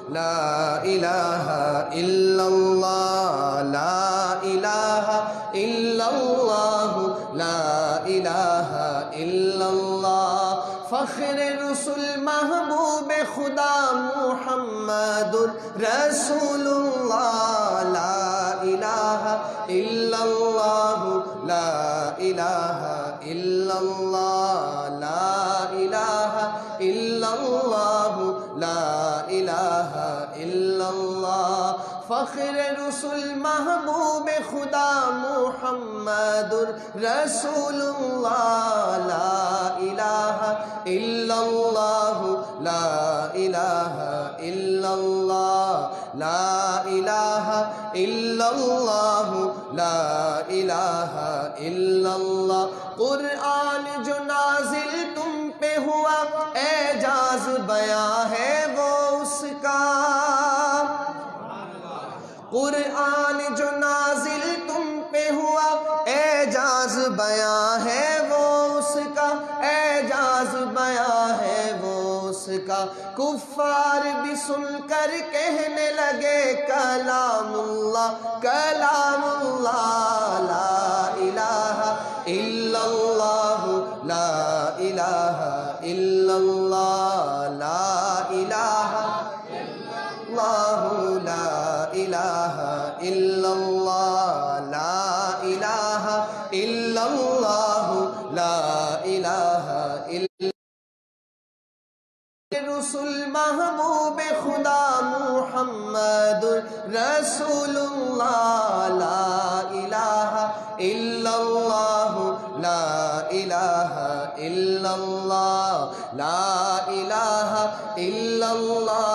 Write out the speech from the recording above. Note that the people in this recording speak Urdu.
لا الہ الا اللہ لا الہ الا اللہ لا الہ الا اللہ فخر رسول محبوب خدا محمد رسول اللہ لا الہ الا اللہ لا الہ الا اللہ لا الہ الا اللہ لا الہ الا اللہ فخر رسول محبوب خدا محمد رسول اللہ لا الہ الا اللہ لا الہ الا اللہ لا الہ الا اللہ لا الہ الا اللہ قرآن جو نازل تم پہ ہوا اعجاز بیاں ہے وہ اس کا قرآن جو نازل تم پہ ہوا اعجاز بیاں ہے وہ اس کا اعجاز بیاں ہے وہ اس کا کفار بھی سن کر کہنے لگے کلام اللہ لا الہ الا اللہ لا الہ الا اللہ لا الہ اللہ لا الہ الا اللہ لا الہ الا اللہ لا الہ الا رسول محبوب خدا محمد رسول اللہ لا الہ الا اللہ لا الہ الا اللہ لا الہ الا اللہ